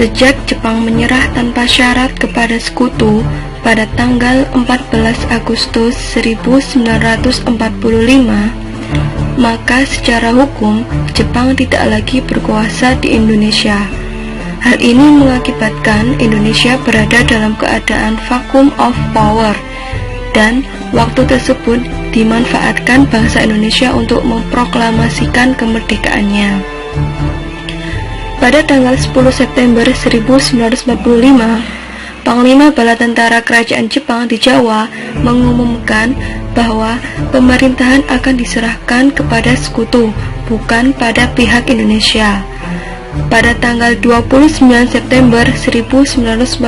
Sejak Jepang menyerah tanpa syarat kepada sekutu pada tanggal 14 Agustus 1945, maka secara hukum Jepang tidak lagi berkuasa di Indonesia. Hal ini mengakibatkan Indonesia berada dalam keadaan vacuum of power, dan waktu tersebut dimanfaatkan bangsa Indonesia untuk memproklamasikan kemerdekaannya. Pada tanggal 10 September 1945, Panglima Bala Tentara Kerajaan Jepang di Jawa mengumumkan bahwa pemerintahan akan diserahkan kepada sekutu, bukan pada pihak Indonesia. Pada tanggal 29 September 1945,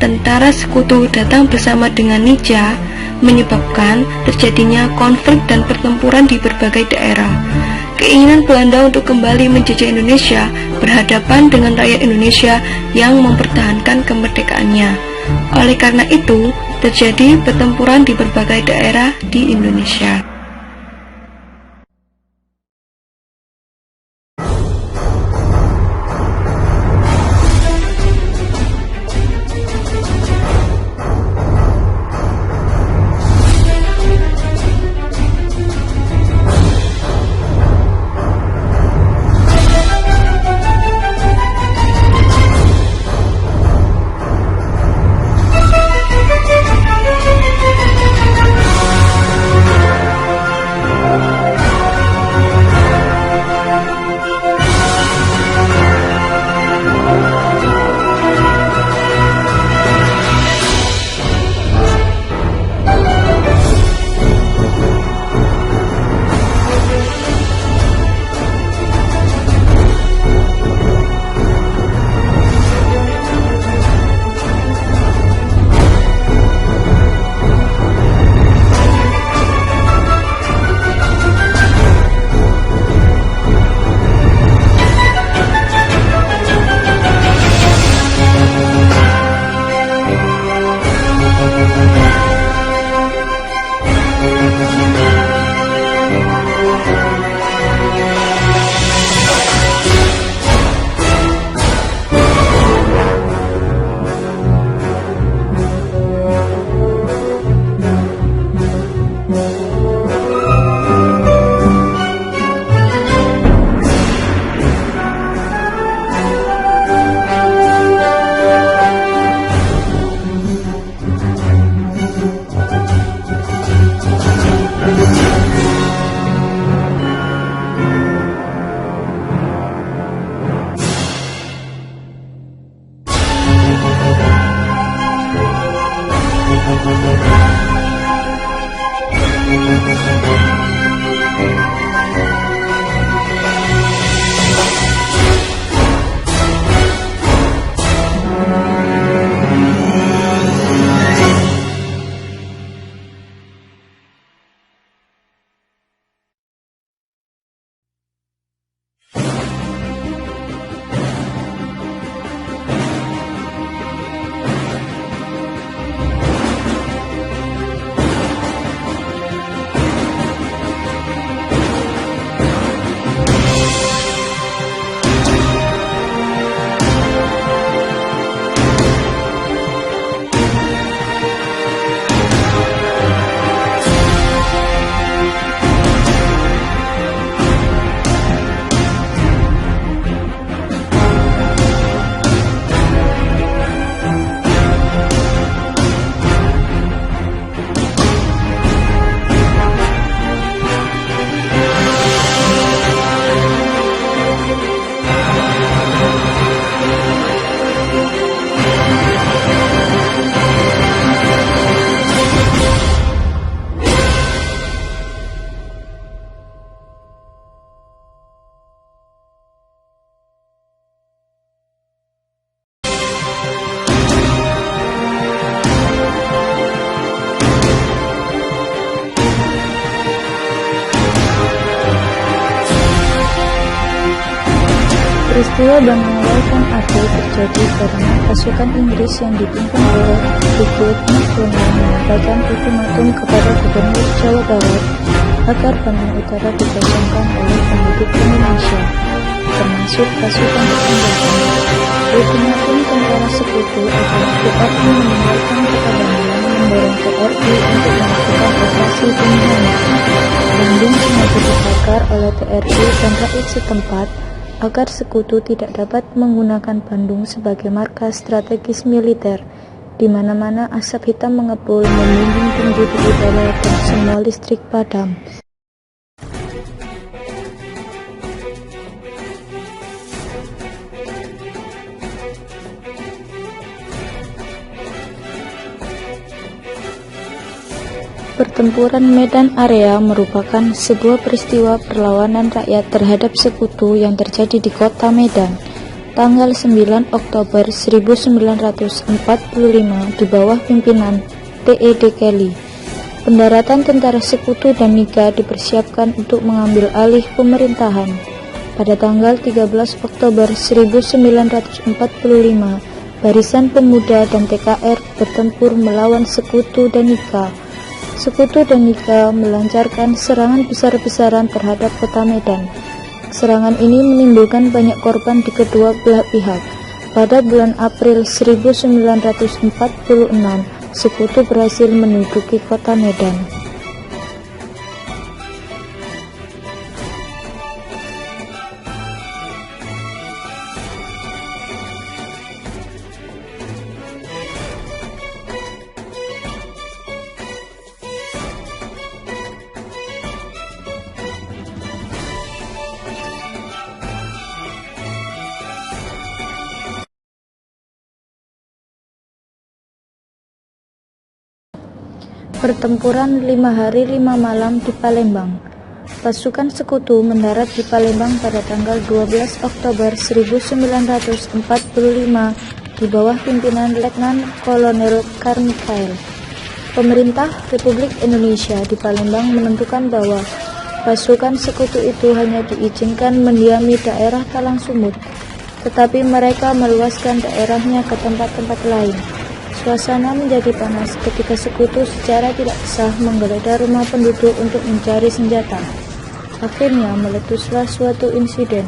tentara sekutu datang bersama dengan Nija, menyebabkan terjadinya konflik dan pertempuran di berbagai daerah. Keinginan Belanda untuk kembali menjajah Indonesia berhadapan dengan rakyat Indonesia yang mempertahankan kemerdekaannya. Oleh karena itu, terjadi pertempuran di berbagai daerah di Indonesia. Peristiwa Bangun Lautan Api terjadi karena pasukan Inggris yang dipimpin oleh Brigadier Macdonald menyampaikan ultimatum kepada Gubernur Jawa Barat agar Bandung Utara dikosongkan oleh penduduk Indonesia. termasuk pasukan bersenjata. Ultimatum tentara sekutu adalah TRI meninggalkan Kedamaian mendorong TRI untuk melakukan operasi penghinaan. Bandung sengaja dibakar oleh TRI dan rakyat setempat agar sekutu tidak dapat menggunakan Bandung sebagai markas strategis militer. Di mana-mana asap hitam mengepul membimbing tinggi di udara dan semua listrik padam. Pertempuran Medan Area merupakan sebuah peristiwa perlawanan rakyat terhadap sekutu yang terjadi di kota Medan, tanggal 9 Oktober 1945 di bawah pimpinan T.E.D. Kelly. Pendaratan tentara sekutu dan NIKA dipersiapkan untuk mengambil alih pemerintahan. Pada tanggal 13 Oktober 1945, Barisan Pemuda dan TKR bertempur melawan sekutu dan NIKA. Sekutu dan NIKA melancarkan serangan besar-besaran terhadap kota Medan. Serangan ini menimbulkan banyak korban di kedua belah pihak. Pada bulan April 1946, sekutu berhasil menduduki kota Medan. Pertempuran 5 hari 5 malam di Palembang. Pasukan sekutu mendarat di Palembang pada tanggal 12 Oktober 1945 di bawah pimpinan Letnan Kolonel Carmichael. Pemerintah Republik Indonesia di Palembang menentukan bahwa pasukan sekutu itu hanya diizinkan mendiami daerah Talang Sumut, tetapi mereka meluaskan daerahnya ke tempat-tempat lain. Suasana menjadi panas ketika sekutu secara tidak sah menggeledah rumah penduduk untuk mencari senjata. Akhirnya meletuslah suatu insiden.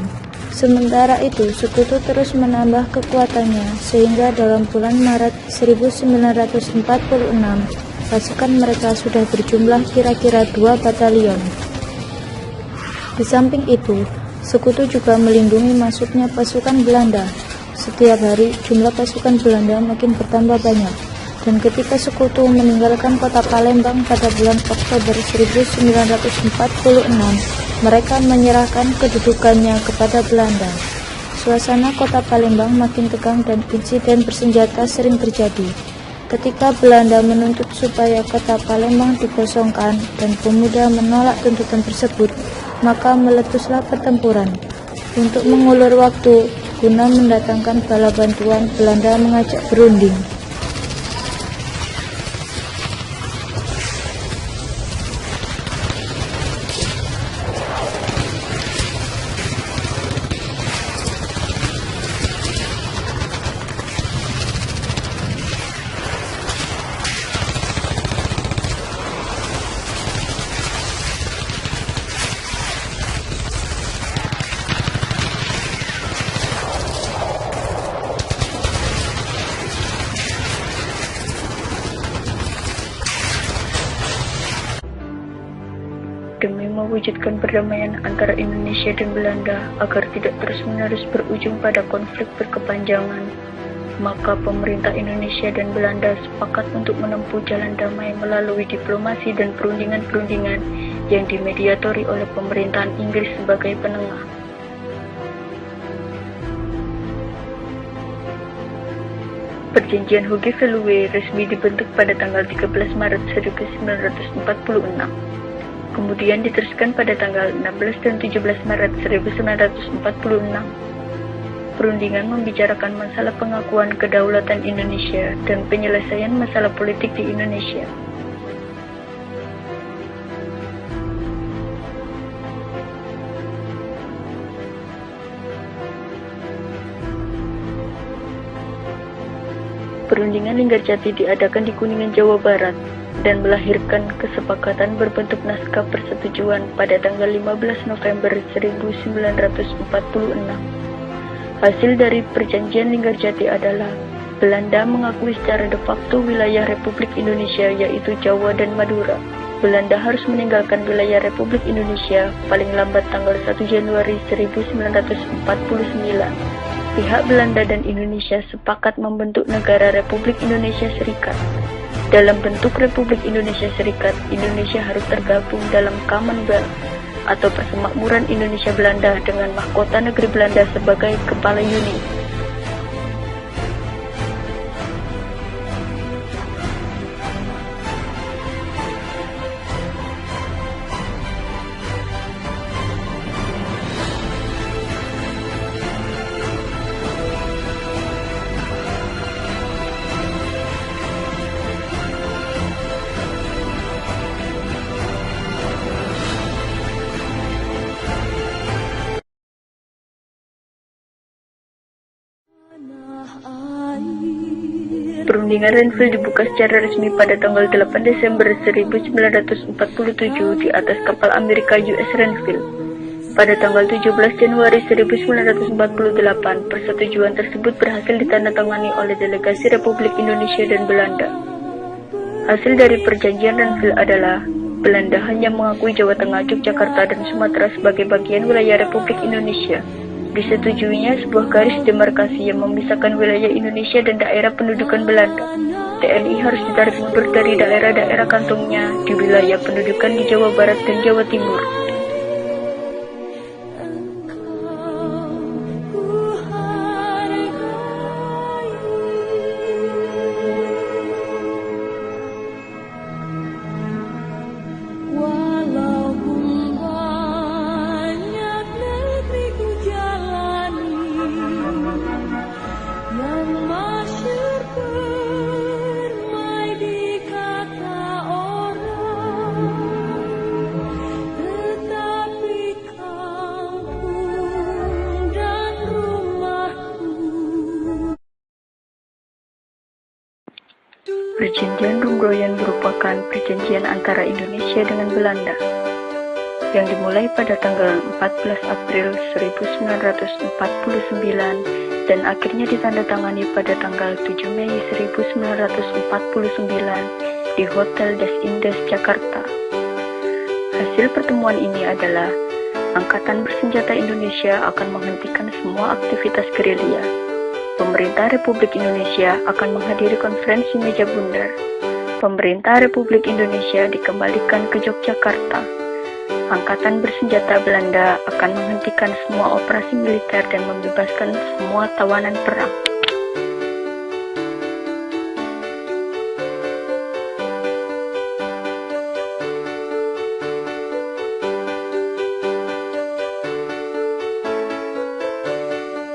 Sementara itu, sekutu terus menambah kekuatannya sehingga dalam bulan Maret 1946, pasukan mereka sudah berjumlah kira-kira 2 batalion. Di samping itu, sekutu juga melindungi masuknya pasukan Belanda. Setiap hari jumlah pasukan Belanda makin bertambah banyak, dan ketika sekutu meninggalkan kota Palembang pada bulan Oktober 1946, mereka menyerahkan kedudukannya kepada Belanda. Suasana kota Palembang makin tegang dan insiden bersenjata sering terjadi. Ketika Belanda menuntut supaya kota Palembang dikosongkan dan pemuda menolak tuntutan tersebut, maka meletuslah pertempuran. Untuk mengulur waktu, guna mendatangkan bala bantuan, Belanda mengajak berunding. Demi mewujudkan perdamaian antara Indonesia dan Belanda agar tidak terus-menerus berujung pada konflik berkepanjangan, maka pemerintah Indonesia dan Belanda sepakat untuk menempuh jalan damai melalui diplomasi dan perundingan-perundingan yang dimediatori oleh pemerintahan Inggris sebagai penengah. Perjanjian Hoge-Veluwe resmi dibentuk pada tanggal 13 Maret 1946. Kemudian diteruskan pada tanggal 16 dan 17 Maret 1946. Perundingan membicarakan masalah pengakuan kedaulatan Indonesia dan penyelesaian masalah politik di Indonesia. Perundingan Linggarjati diadakan di Kuningan, Jawa Barat. dan melahirkan kesepakatan berbentuk naskah persetujuan pada tanggal 15 November 1946. Hasil dari perjanjian Linggarjati adalah Belanda mengakui secara de facto wilayah Republik Indonesia yaitu Jawa dan Madura. Belanda harus meninggalkan wilayah Republik Indonesia paling lambat tanggal 1 Januari 1949. Pihak Belanda dan Indonesia sepakat membentuk negara Republik Indonesia Serikat. Dalam bentuk Republik Indonesia Serikat, Indonesia harus tergabung dalam Commonwealth atau Persemakmuran Indonesia Belanda dengan mahkota negeri Belanda sebagai kepala unit. Perundingan Renville dibuka secara resmi pada tanggal 8 Desember 1947 di atas kapal Amerika USS Renville. Pada tanggal 17 Januari 1948, persetujuan tersebut berhasil ditandatangani oleh delegasi Republik Indonesia dan Belanda. Hasil dari perjanjian Renville adalah Belanda hanya mengakui Jawa Tengah, Yogyakarta, dan Sumatera sebagai bagian wilayah Republik Indonesia. Disetujuinya sebuah garis demarkasi yang memisahkan wilayah Indonesia dan daerah pendudukan Belanda. TNI harus ditarik mundur dari daerah-daerah kantongnya di wilayah pendudukan di Jawa Barat dan Jawa Timur. Perjanjian Rumroyen merupakan perjanjian antara Indonesia dengan Belanda yang dimulai pada tanggal 14 April 1949 dan akhirnya ditandatangani pada tanggal 7 Mei 1949 di Hotel des Indes, Jakarta. Hasil pertemuan ini adalah Angkatan Bersenjata Indonesia akan menghentikan semua aktivitas gerilya. Pemerintah Republik Indonesia akan menghadiri konferensi meja bundar. Pemerintah Republik Indonesia dikembalikan ke Yogyakarta. Angkatan Bersenjata Belanda akan menghentikan semua operasi militer dan membebaskan semua tawanan perang.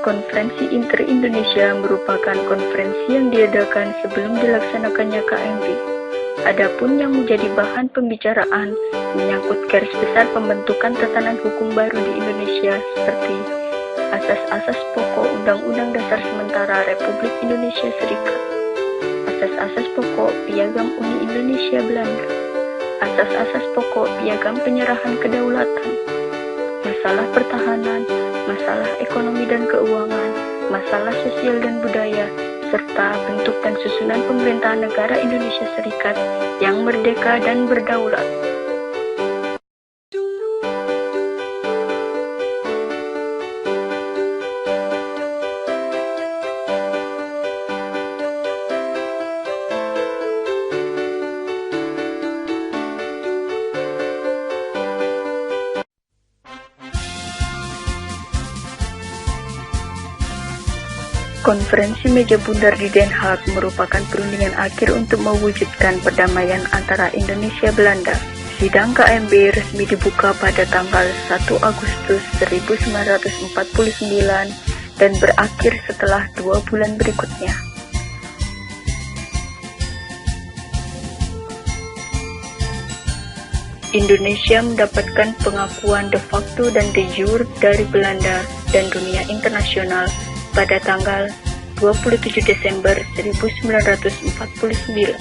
Konferensi Inter-Indonesia merupakan konferensi yang diadakan sebelum dilaksanakannya KMB. Adapun yang menjadi bahan pembicaraan menyangkut garis besar pembentukan tatanan hukum baru di Indonesia seperti asas-asas pokok Undang-Undang Dasar Sementara Republik Indonesia Serikat, asas-asas pokok Piagam Uni Indonesia Belanda, asas-asas pokok Piagam Penyerahan Kedaulatan, masalah pertahanan, masalah ekonomi dan keuangan, masalah sosial dan budaya, serta bentuk dan susunan pemerintahan negara Indonesia Serikat yang merdeka dan berdaulat. Konferensi Meja Bundar di Den Haag merupakan perundingan akhir untuk mewujudkan perdamaian antara Indonesia Belanda. Sidang KMB resmi dibuka pada tanggal 1 Agustus 1949 dan berakhir setelah 2 bulan berikutnya. Indonesia mendapatkan pengakuan de facto dan de jure dari Belanda dan dunia internasional pada tanggal 27 Desember 1949.